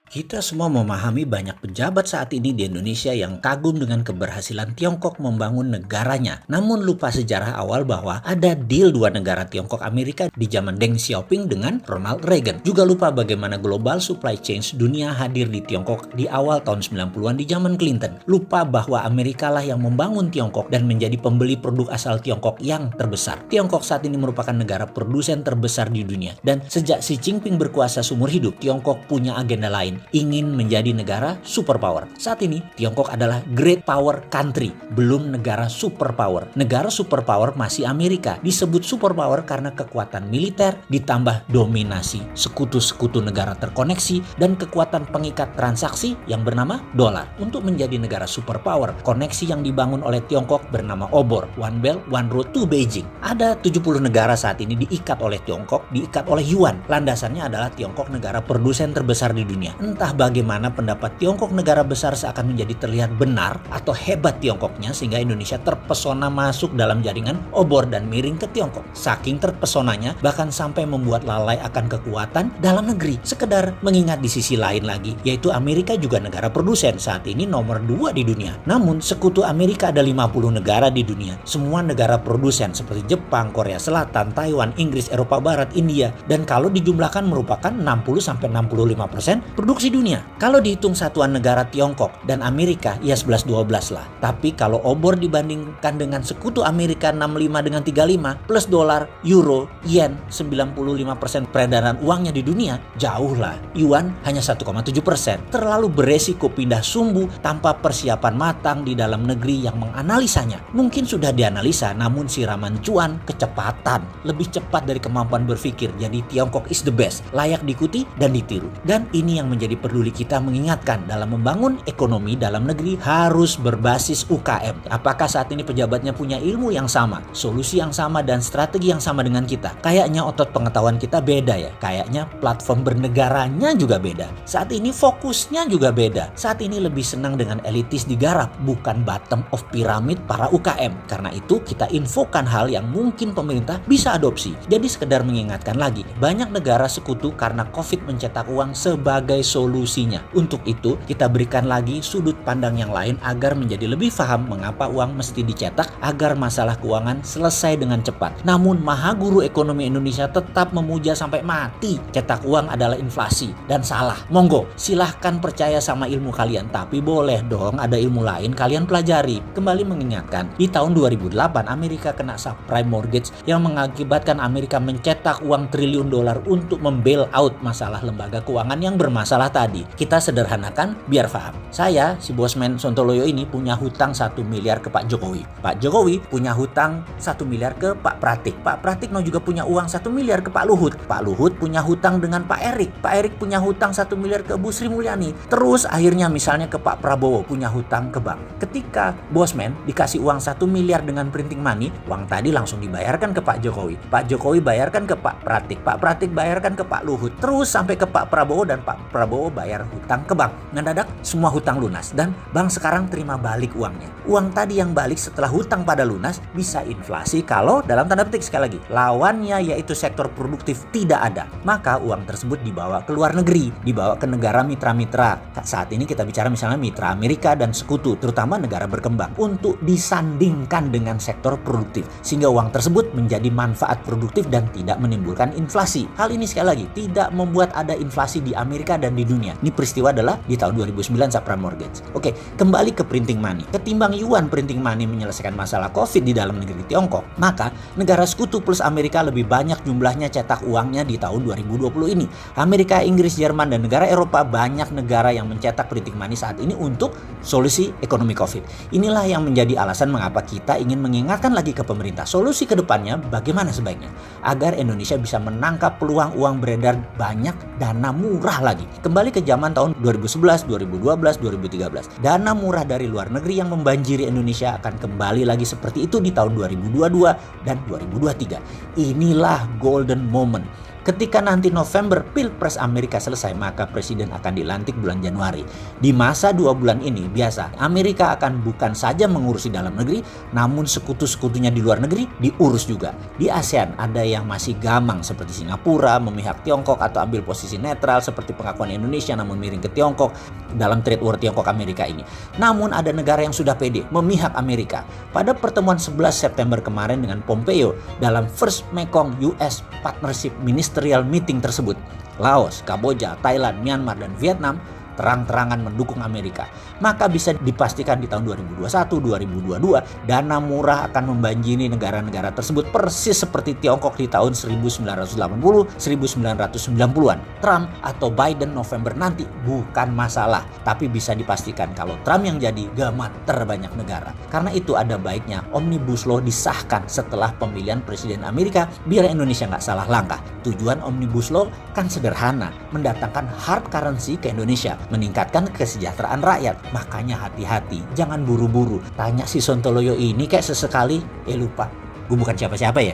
Kita semua memahami banyak pejabat saat ini di Indonesia yang kagum dengan keberhasilan Tiongkok membangun negaranya. Namun lupa sejarah awal bahwa ada deal dua negara Tiongkok Amerika di zaman Deng Xiaoping dengan Ronald Reagan. Juga lupa bagaimana global supply chain dunia hadir di Tiongkok di awal tahun 90-an di zaman Clinton. Lupa bahwa Amerika lah yang membangun Tiongkok dan menjadi pembeli produk asal Tiongkok yang terbesar. Tiongkok saat ini merupakan negara produsen terbesar di dunia. Dan sejak Xi Jinping berkuasa seumur hidup, Tiongkok punya agenda lain, ingin menjadi negara superpower. Saat ini Tiongkok adalah great power country, belum negara superpower. Negara superpower masih Amerika. Disebut superpower karena kekuatan militer ditambah dominasi sekutu-sekutu negara terkoneksi dan kekuatan pengikat transaksi yang bernama dolar. Untuk menjadi negara superpower, koneksi yang dibangun oleh Tiongkok bernama OBOR, One Belt One Road to Beijing. Ada 70 negara saat ini diikat oleh Tiongkok, diikat oleh yuan. Landasannya adalah Tiongkok negara produsen terbesar di dunia. Entah bagaimana pendapat Tiongkok negara besar seakan menjadi terlihat benar atau hebat Tiongkoknya sehingga Indonesia terpesona masuk dalam jaringan obor dan miring ke Tiongkok. Saking terpesonanya bahkan sampai membuat lalai akan kekuatan dalam negeri. Sekedar mengingat di sisi lain lagi, yaitu Amerika juga negara produsen, saat ini nomor 2 di dunia. Namun sekutu Amerika ada 50 negara di dunia. Semua negara produsen seperti Jepang, Korea Selatan, Taiwan, Inggris, Eropa Barat, India, dan kalau dijumlahkan merupakan 60-65% produksi dunia. Kalau dihitung satuan negara Tiongkok dan Amerika, ya 11-12 lah. Tapi kalau obor dibandingkan dengan sekutu Amerika 65 dengan 35 plus dolar, euro, yen 95% peredaran uangnya di dunia, jauh lah. Yuan hanya 1,7%. Terlalu beresiko pindah sumbu tanpa persiapan matang di dalam negeri yang menganalisanya. Mungkin sudah dianalisa, namun siraman cuan, kecepatan lebih cepat dari kemampuan berpikir. Jadi Tiongkok is the best, layak diikuti dan ditiru. Dan ini yang menjadi peduli kita mengingatkan, dalam membangun ekonomi dalam negeri harus berbasis UKM. Apakah saat ini pejabatnya punya ilmu yang sama, solusi yang sama, dan strategi yang sama dengan kita? Kayaknya otot pengetahuan kita beda ya. Kayaknya platform bernegaranya juga beda. Saat ini fokusnya juga beda. Saat ini lebih senang dengan elitis digarap, bukan bottom of pyramid para UKM. Karena itu kita infokan hal yang mungkin pemerintah bisa adopsi. Jadi sekedar mengingatkan lagi, banyak negara sekutu karena COVID mencetak uang sebagai solusinya. Untuk itu, kita berikan lagi sudut pandang yang lain agar menjadi lebih paham mengapa uang mesti dicetak agar masalah keuangan selesai dengan cepat. Namun, maha guru ekonomi Indonesia tetap memuja sampai mati cetak uang adalah inflasi dan salah. Monggo, silahkan percaya sama ilmu kalian, tapi boleh dong ada ilmu lain kalian pelajari. Kembali mengingatkan, di tahun 2008 Amerika kena subprime mortgage yang mengakibatkan Amerika mencetak uang triliun dolar untuk membail out masalah lembaga keuangan yang bermasalah tadi. Kita sederhanakan biar paham. Saya, si Bosman Sontoloyo ini punya hutang 1 miliar ke Pak Jokowi. Pak Jokowi punya hutang 1 miliar ke Pak Pratik. Pak Pratikno juga punya uang 1 miliar ke Pak Luhut. Pak Luhut punya hutang dengan Pak Erik. Pak Erik punya hutang 1 miliar ke Bu Sri Mulyani. Terus akhirnya misalnya ke Pak Prabowo punya hutang ke bank. Ketika Bosman dikasih uang 1 miliar dengan printing money, uang tadi langsung dibayarkan ke Pak Jokowi. Pak Jokowi bayarkan ke Pak Pratik. Pak Pratik bayarkan ke Pak Luhut. Terus sampai ke Pak Prabowo dan Pak Prabowo bayar hutang ke bank. Mendadak semua hutang lunas dan bank sekarang terima balik uangnya. Uang tadi yang balik setelah hutang pada lunas bisa inflasi kalau dalam tanda petik sekali lagi lawannya yaitu sektor produktif tidak ada. Maka uang tersebut dibawa ke luar negeri, dibawa ke negara mitra-mitra. Saat ini kita bicara misalnya mitra Amerika dan sekutu, terutama negara berkembang, untuk disandingkan dengan sektor produktif sehingga uang tersebut menjadi manfaat produktif dan tidak menimbulkan inflasi. Hal ini sekali lagi tidak membuat ada inflasi di Amerika dan di dunia. Ini peristiwa adalah di tahun 2009 subprime mortgage. Oke, kembali ke printing money. Ketimbang yuan printing money menyelesaikan masalah COVID di dalam negeri Tiongkok, maka negara sekutu plus Amerika lebih banyak jumlahnya cetak uangnya di tahun 2020 ini. Amerika, Inggris, Jerman, dan negara Eropa banyak negara yang mencetak printing money saat ini untuk solusi ekonomi COVID. Inilah yang menjadi alasan mengapa kita ingin mengingatkan lagi ke pemerintah. Solusi ke depannya bagaimana sebaiknya agar Indonesia bisa menangkap peluang uang beredar banyak, dana murah lagi. Kembali ke zaman tahun 2011, 2012, 2013. Dana murah dari luar negeri yang membanjiri Indonesia akan kembali lagi seperti itu di tahun 2022 dan 2023. Inilah golden moment. Ketika nanti November Pilpres Amerika selesai, maka presiden akan dilantik bulan Januari. Di masa 2 bulan ini biasa Amerika akan bukan saja mengurusi dalam negeri, namun sekutu-sekutunya di luar negeri diurus juga. Di ASEAN ada yang masih gamang seperti Singapura memihak Tiongkok atau ambil posisi netral seperti pengakuan Indonesia namun miring ke Tiongkok dalam trade war Tiongkok Amerika ini. Namun ada negara yang sudah pede memihak Amerika. Pada pertemuan 11 September kemarin dengan Pompeo dalam First Mekong US Partnership Ministerial Meeting tersebut, Laos, Kamboja, Thailand, Myanmar, dan Vietnam terang-terangan mendukung Amerika. Maka bisa dipastikan di tahun 2021-2022 dana murah akan membanjiri negara-negara tersebut persis seperti Tiongkok di tahun 1980-1990-an. Trump atau Biden November nanti bukan masalah, tapi bisa dipastikan kalau Trump yang jadi gamat terbanyak negara. Karena itu ada baiknya Omnibus Law disahkan setelah pemilihan Presiden Amerika biar Indonesia nggak salah langkah. Tujuan Omnibus Law kan sederhana, mendatangkan hard currency ke Indonesia, meningkatkan kesejahteraan rakyat. Makanya hati-hati, jangan buru-buru. Tanya si Sontoloyo ini kayak sesekali, lupa, gue bukan siapa-siapa ya.